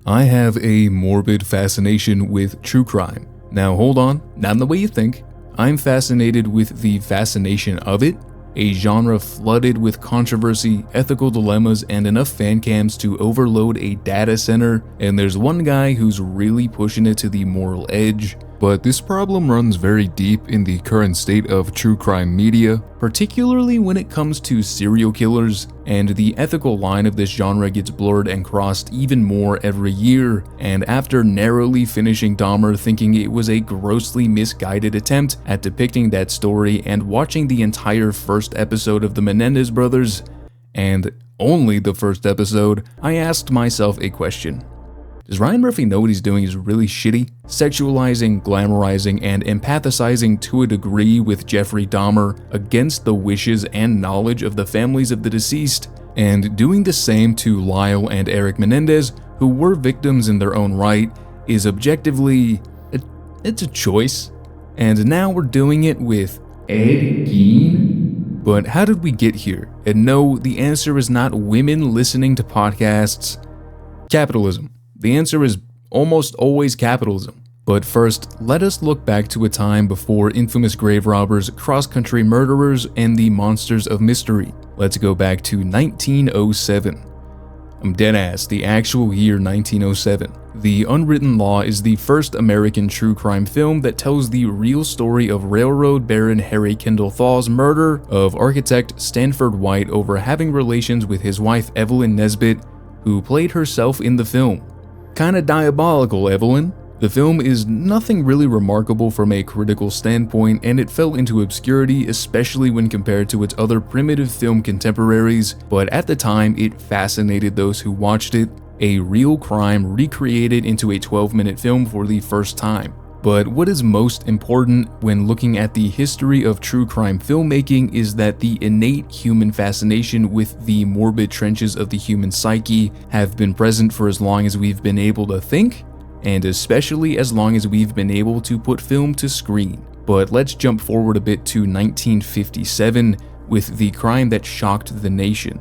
I have a morbid fascination with true crime. Now hold on, not in the way you think. I'm fascinated with the fascination of it, a genre flooded with controversy, ethical dilemmas, and enough fan cams to overload a data center, and there's one guy who's really pushing it to the moral edge. But this problem runs very deep in the current state of true crime media, particularly when it comes to serial killers, and the ethical line of this genre gets blurred and crossed even more every year. And after narrowly finishing Dahmer thinking it was a grossly misguided attempt at depicting that story and watching the entire first episode of the Menendez brothers, and only the first episode, I asked myself a question. Does Ryan Murphy know what he's doing is really shitty? Sexualizing, glamorizing, and empathizing to a degree with Jeffrey Dahmer against the wishes and knowledge of the families of the deceased, and doing the same to Lyle and Eric Menendez, who were victims in their own right, is objectively, it's a choice. And now we're doing it with Ed Gein? But how did we get here? And no, the answer is not women listening to podcasts. Capitalism. The answer is almost always capitalism. But first, let us look back to a time before infamous grave robbers, cross-country murderers, and the monsters of mystery. Let's go back to 1907. I'm deadass, the actual year 1907. The Unwritten Law is the first American true crime film that tells the real story of railroad baron Harry Kendall Thaw's murder of architect Stanford White over having relations with his wife Evelyn Nesbit, who played herself in the film. Kinda diabolical, Evelyn. The film is nothing really remarkable from a critical standpoint, and it fell into obscurity, especially when compared to its other primitive film contemporaries, but at the time it fascinated those who watched it, a real crime recreated into a 12-minute film for the first time. But what is most important when looking at the history of true crime filmmaking is that the innate human fascination with the morbid trenches of the human psyche have been present for as long as we've been able to think, and especially as long as we've been able to put film to screen. But let's jump forward a bit to 1957 with the crime that shocked the nation.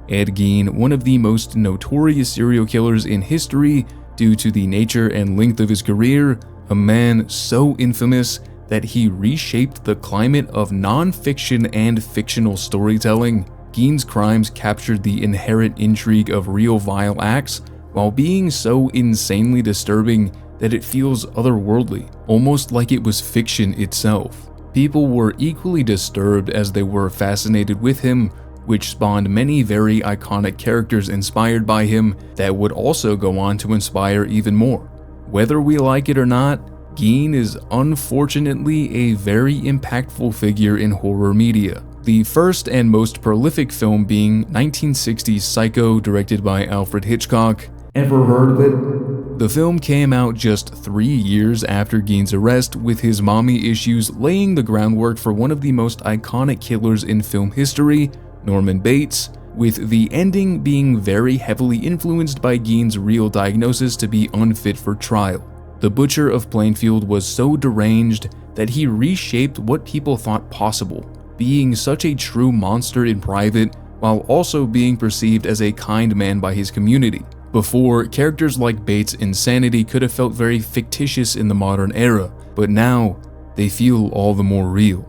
Ed Gein, one of the most notorious serial killers in history due to the nature and length of his career, a man so infamous that he reshaped the climate of non-fiction and fictional storytelling. Gein's crimes captured the inherent intrigue of real vile acts while being so insanely disturbing that it feels otherworldly, almost like it was fiction itself. People were equally disturbed as they were fascinated with him, which spawned many very iconic characters inspired by him that would also go on to inspire even more. Whether we like it or not, Gein is unfortunately a very impactful figure in horror media. The first and most prolific film being 1960's Psycho, directed by Alfred Hitchcock. Ever heard of it? The film came out just 3 years after Gein's arrest, with his mommy issues laying the groundwork for one of the most iconic killers in film history, Norman Bates, with the ending being very heavily influenced by Gein's real diagnosis to be unfit for trial. The Butcher of Plainfield was so deranged that he reshaped what people thought possible, being such a true monster in private while also being perceived as a kind man by his community. Before, characters like Bates' insanity could have felt very fictitious in the modern era, but now they feel all the more real.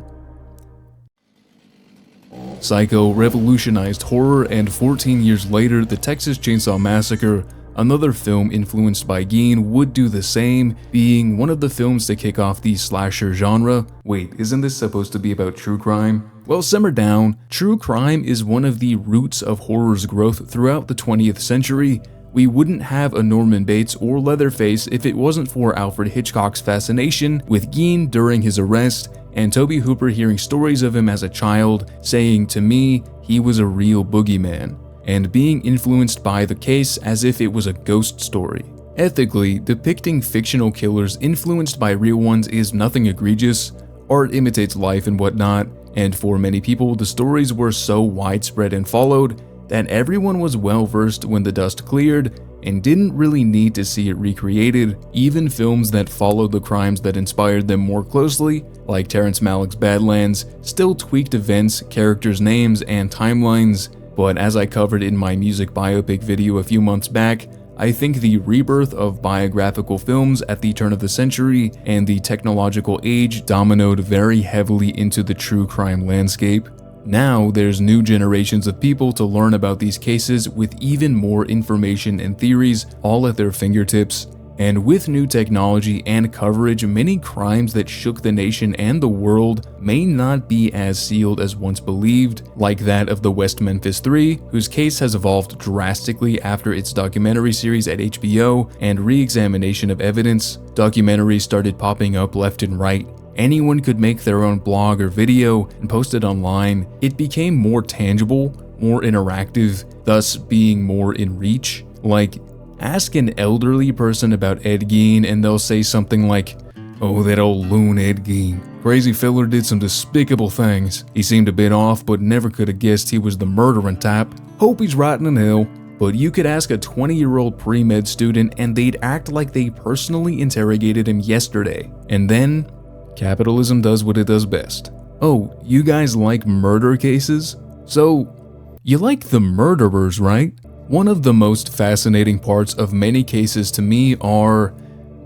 Psycho revolutionized horror, and 14 years later, The Texas Chainsaw Massacre, another film influenced by Gein, would do the same, being one of the films to kick off the slasher genre. Wait, isn't this supposed to be about true crime? Well, simmer down. True crime is one of the roots of horror's growth throughout the 20th century. We wouldn't have a Norman Bates or Leatherface if it wasn't for Alfred Hitchcock's fascination with Gein during his arrest, and Tobe Hooper hearing stories of him as a child, saying to me he was a real boogeyman, and being influenced by the case as if it was a ghost story. Ethically, depicting fictional killers influenced by real ones is nothing egregious. Art imitates life and whatnot, and for many people the stories were so widespread and followed that everyone was well versed when the dust cleared and didn't really need to see it recreated. Even films that followed the crimes that inspired them more closely, like Terrence Malick's Badlands, still tweaked events, characters' names, and timelines. But as I covered in my music biopic video a few months back, I think the rebirth of biographical films at the turn of the century and the technological age dominoed very heavily into the true crime landscape. Now, there's new generations of people to learn about these cases with even more information and theories all at their fingertips. And with new technology and coverage, many crimes that shook the nation and the world may not be as sealed as once believed, like that of the West Memphis 3, whose case has evolved drastically after its documentary series at HBO and re-examination of evidence. Documentaries started popping up left and right. Anyone could make their own blog or video and post it online. It became more tangible, more interactive, thus being more in reach. Like, ask an elderly person about Ed Gein and they'll say something like, "Oh, that old loon Ed Gein. Crazy filler did some despicable things. He seemed a bit off, but never could have guessed he was the murdering type. Hope he's rotting in hell." But you could ask a 20-year-old pre-med student and they'd act like they personally interrogated him yesterday. And then, capitalism does what it does best. "Oh, you guys like murder cases? So, you like the murderers, right?" One of the most fascinating parts of many cases to me are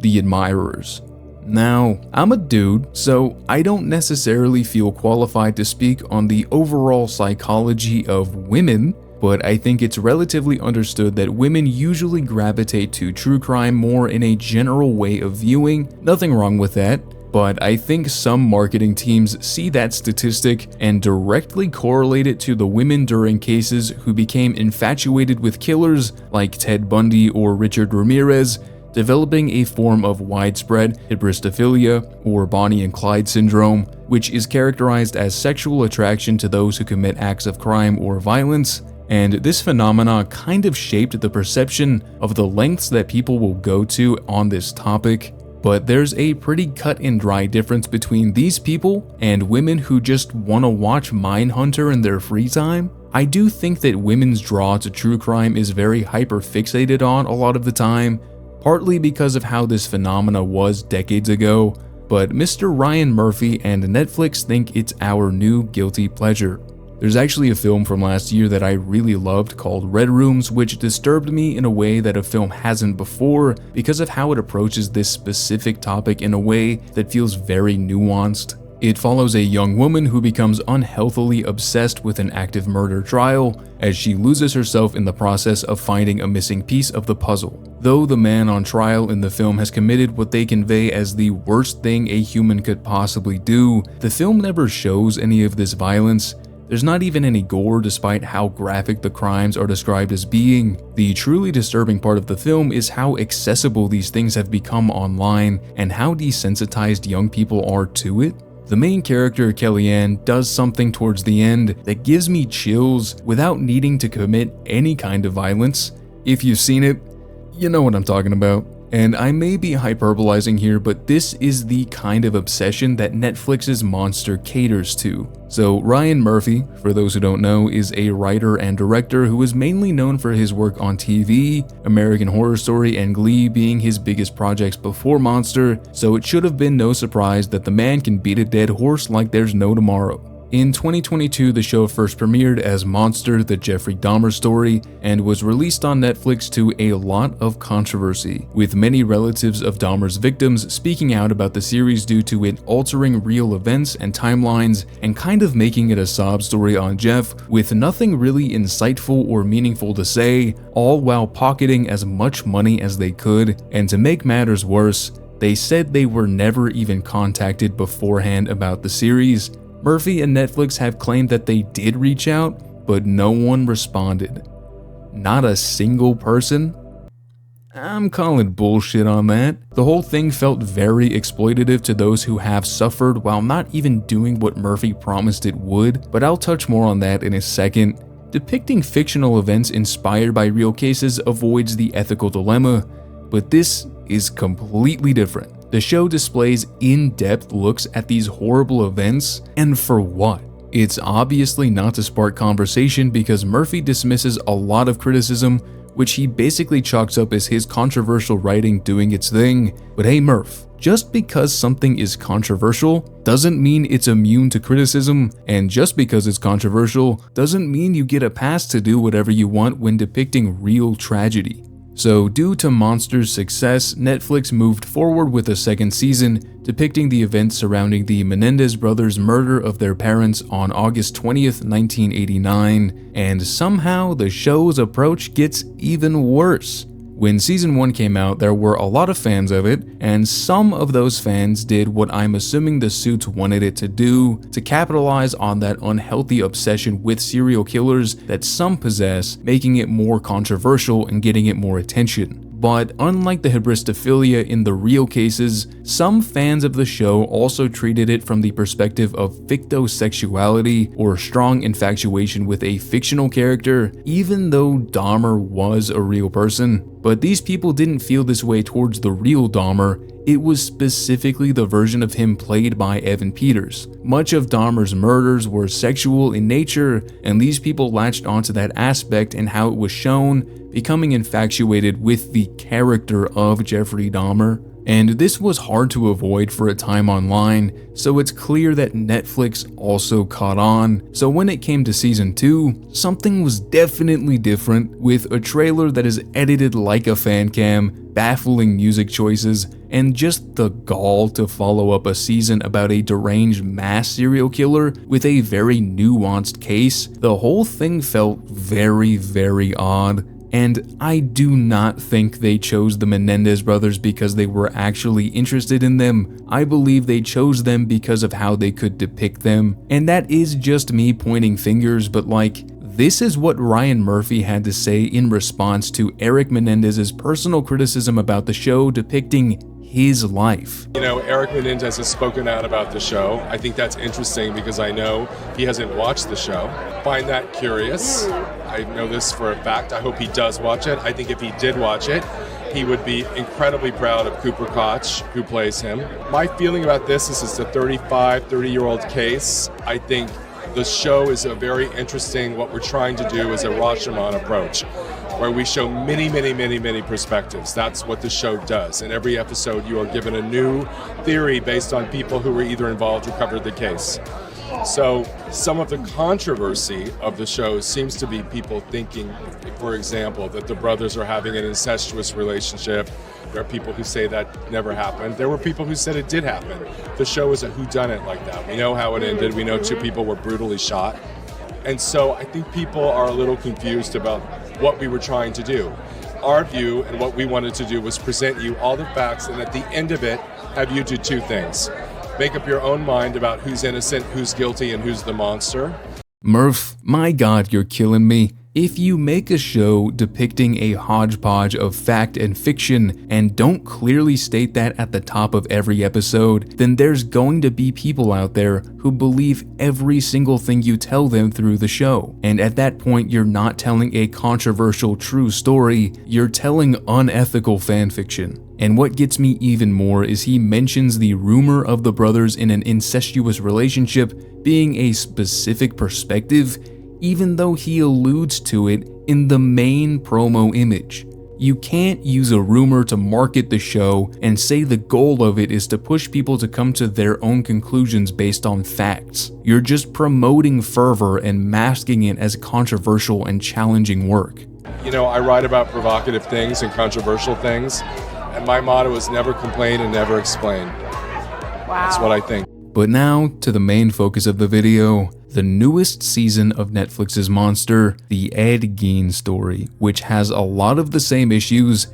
the admirers. Now, I'm a dude, so I don't necessarily feel qualified to speak on the overall psychology of women, but I think it's relatively understood that women usually gravitate to true crime more in a general way of viewing. Nothing wrong with that. But I think some marketing teams see that statistic and directly correlate it to the women during cases who became infatuated with killers like Ted Bundy or Richard Ramirez, developing a form of widespread hybristophilia or Bonnie and Clyde syndrome, which is characterized as sexual attraction to those who commit acts of crime or violence. And this phenomena kind of shaped the perception of the lengths that people will go to on this topic. But there's a pretty cut and dry difference between these people and women who just want to watch Mindhunter in their free time. I do think that women's draw to true crime is very hyper-fixated on a lot of the time, partly because of how this phenomena was decades ago, but Mr. Ryan Murphy and Netflix think it's our new guilty pleasure. There's actually a film from last year that I really loved called Red Rooms, which disturbed me in a way that a film hasn't before because of how it approaches this specific topic in a way that feels very nuanced. It follows a young woman who becomes unhealthily obsessed with an active murder trial as she loses herself in the process of finding a missing piece of the puzzle. Though the man on trial in the film has committed what they convey as the worst thing a human could possibly do, the film never shows any of this violence. There's not even any gore despite how graphic the crimes are described as being. The truly disturbing part of the film is how accessible these things have become online and how desensitized young people are to it. The main character, Kellyanne, does something towards the end that gives me chills without needing to commit any kind of violence. If you've seen it, you know what I'm talking about. And I may be hyperbolizing here, but this is the kind of obsession that Netflix's Monster caters to. So Ryan Murphy, for those who don't know, is a writer and director who is mainly known for his work on TV, American Horror Story and Glee being his biggest projects before Monster, so it should have been no surprise that the man can beat a dead horse like there's no tomorrow. In 2022, the show first premiered as Monster, the Jeffrey Dahmer story, and was released on Netflix to a lot of controversy, with many relatives of Dahmer's victims speaking out about the series due to it altering real events and timelines and kind of making it a sob story on Jeff, with nothing really insightful or meaningful to say, all while pocketing as much money as they could. And to make matters worse, they said they were never even contacted beforehand about the series. Murphy and Netflix have claimed that they did reach out, but no one responded. Not a single person? I'm calling bullshit on that. The whole thing felt very exploitative to those who have suffered while not even doing what Murphy promised it would, but I'll touch more on that in a second. Depicting fictional events inspired by real cases avoids the ethical dilemma, but this is completely different. The show displays in-depth looks at these horrible events, and for what? It's obviously not to spark conversation because Murphy dismisses a lot of criticism, which he basically chalks up as his controversial writing doing its thing. But hey Murph, just because something is controversial doesn't mean it's immune to criticism, and just because it's controversial doesn't mean you get a pass to do whatever you want when depicting real tragedy. So due to Monster's success, Netflix moved forward with a second season depicting the events surrounding the Menendez brothers' murder of their parents on August 20th, 1989, and somehow the show's approach gets even worse. When season 1 came out, there were a lot of fans of it, and some of those fans did what I'm assuming the suits wanted it to do, to capitalize on that unhealthy obsession with serial killers that some possess, making it more controversial and getting it more attention. But unlike the hybristophilia in the real cases, some fans of the show also treated it from the perspective of fictosexuality or strong infatuation with a fictional character, even though Dahmer was a real person. But these people didn't feel this way towards the real Dahmer. It was specifically the version of him played by Evan Peters. Much of Dahmer's murders were sexual in nature, and these people latched onto that aspect and how it was shown, becoming infatuated with the character of Jeffrey Dahmer. And this was hard to avoid for a time online, so it's clear that Netflix also caught on. So when it came to season 2, something was definitely different, with a trailer that is edited like a fan cam, baffling music choices, and just the gall to follow up a season about a deranged mass serial killer with a very nuanced case. The whole thing felt very, very odd. And I do not think they chose the Menendez brothers because they were actually interested in them. I believe they chose them because of how they could depict them. And that is just me pointing fingers, but like, this is what Ryan Murphy had to say in response to Eric Menendez's personal criticism about the show depicting his life. You know, Eric Menendez has spoken out about the show. I think that's interesting because I know he hasn't watched the show. Find that curious. I know this for a fact. I hope he does watch it. I think if he did watch it, he would be incredibly proud of Cooper Koch, who plays him. My feeling about this is it's a 30-year-old case. I think the show is a very interesting, what we're trying to do is a Rashomon approach, where we show many perspectives. That's what the show does. In every episode, you are given a new theory based on people who were either involved or covered the case. So some of the controversy of the show seems to be people thinking, for example, that the brothers are having an incestuous relationship. There are people who say that never happened. There were people who said it did happen. The show is a whodunit like that. We know how it ended. We know 2 people were brutally shot. And so I think people are a little confused about what we were trying to do. Our view and what we wanted to do was present you all the facts, and at the end of it, have you do 2 things. Make up your own mind about who's innocent, who's guilty, and who's the monster. Murph, my God, you're killing me. If you make a show depicting a hodgepodge of fact and fiction and don't clearly state that at the top of every episode, then there's going to be people out there who believe every single thing you tell them through the show. And at that point, you're not telling a controversial true story, you're telling unethical fanfiction. And what gets me even more is he mentions the rumor of the brothers in an incestuous relationship being a specific perspective, even though he alludes to it in the main promo image. You can't use a rumor to market the show and say the goal of it is to push people to come to their own conclusions based on facts. You're just promoting fervor and masking it as controversial and challenging work. You know, I write about provocative things and controversial things, and my motto is never complain and never explain. Wow. That's what I think. But now to the main focus of the video, the newest season of Netflix's Monster, the Ed Gein story, which has a lot of the same issues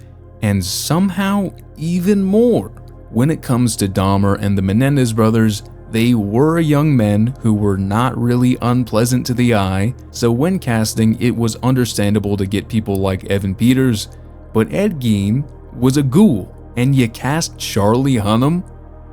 and somehow even more. When it comes to Dahmer and the Menendez brothers, they were young men who were not really unpleasant to the eye, so when casting, it was understandable to get people like Evan Peters, but Ed Gein was a ghoul, and you cast Charlie Hunnam?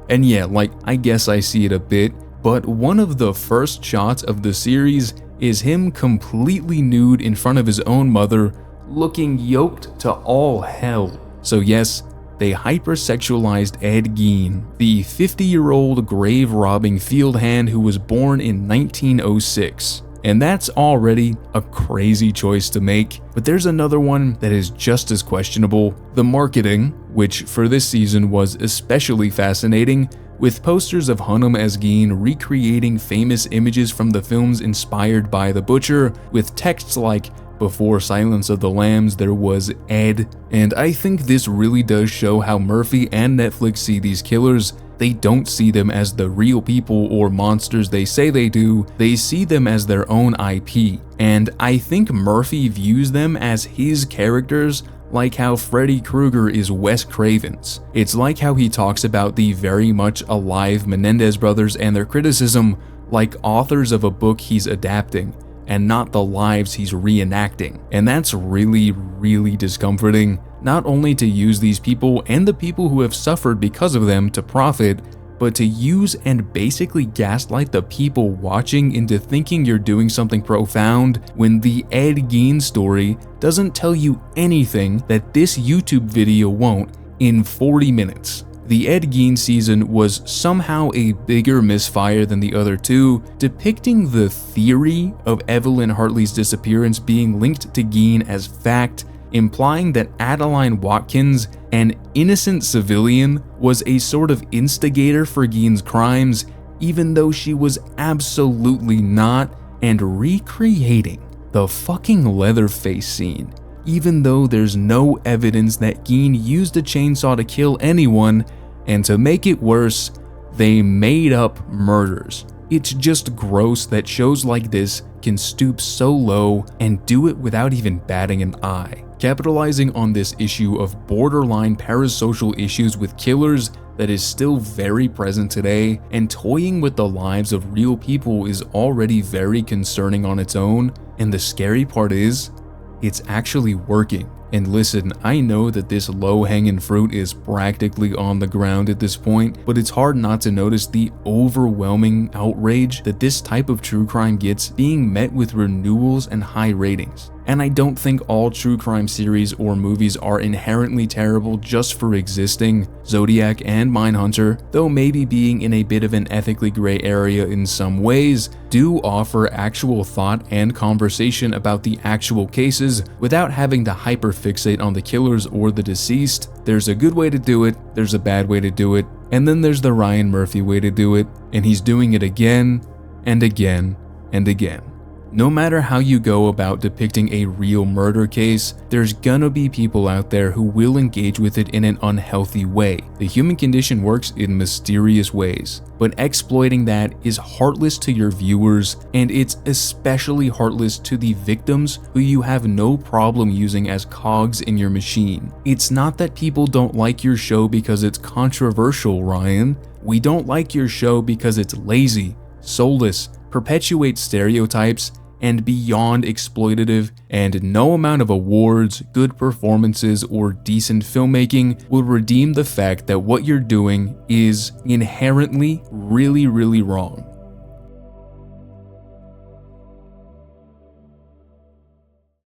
And yeah, like, I guess I see it a bit, but one of the first shots of the series is him completely nude in front of his own mother, looking yoked to all hell. So yes, they hypersexualized Ed Gein, the 50-year-old grave-robbing field hand who was born in 1906. And that's already a crazy choice to make, but there's another one that is just as questionable: the marketing, which for this season was especially fascinating, with posters of Hunnam as Gein recreating famous images from the films inspired by The Butcher, with texts like Before Silence of the Lambs, there was Ed, and I think this really does show how Murphy and Netflix see these killers. They don't see them as the real people or monsters they say they do, they see them as their own IP. And I think Murphy views them as his characters, like how Freddy Krueger is Wes Craven's. It's like how he talks about the very much alive Menendez brothers and their criticism like authors of a book he's adapting, and not the lives he's reenacting. And that's really, really discomforting, not only to use these people and the people who have suffered because of them to profit, but to use and basically gaslight the people watching into thinking you're doing something profound when the Ed Gein story doesn't tell you anything that this YouTube video won't in 40 minutes. The Ed Gein season was somehow a bigger misfire than the other two, depicting the theory of Evelyn Hartley's disappearance being linked to Gein as fact, implying that Adeline Watkins, an innocent civilian, was a sort of instigator for Gein's crimes, even though she was absolutely not, and recreating the fucking Leatherface scene, even though there's no evidence that Gein used a chainsaw to kill anyone, and to make it worse, they made up murders. It's just gross that shows like this can stoop so low and do it without even batting an eye. Capitalizing on this issue of borderline parasocial issues with killers that is still very present today, and toying with the lives of real people is already very concerning on its own, and the scary part is, it's actually working. And listen, I know that this low-hanging fruit is practically on the ground at this point, but it's hard not to notice the overwhelming outrage that this type of true crime gets being met with renewals and high ratings. And I don't think all true crime series or movies are inherently terrible just for existing. Zodiac and Mindhunter, though maybe being in a bit of an ethically gray area in some ways, do offer actual thought and conversation about the actual cases without having to hyperfixate on the killers or the deceased. There's a good way to do it, there's a bad way to do it, and then there's the Ryan Murphy way to do it, and he's doing it again and again and again. No matter how you go about depicting a real murder case, there's gonna be people out there who will engage with it in an unhealthy way. The human condition works in mysterious ways, but exploiting that is heartless to your viewers, and it's especially heartless to the victims who you have no problem using as cogs in your machine. It's not that people don't like your show because it's controversial, Ryan. We don't like your show because it's lazy, soulless, perpetuates stereotypes, and beyond exploitative, and no amount of awards, good performances, or decent filmmaking will redeem the fact that what you're doing is inherently really wrong.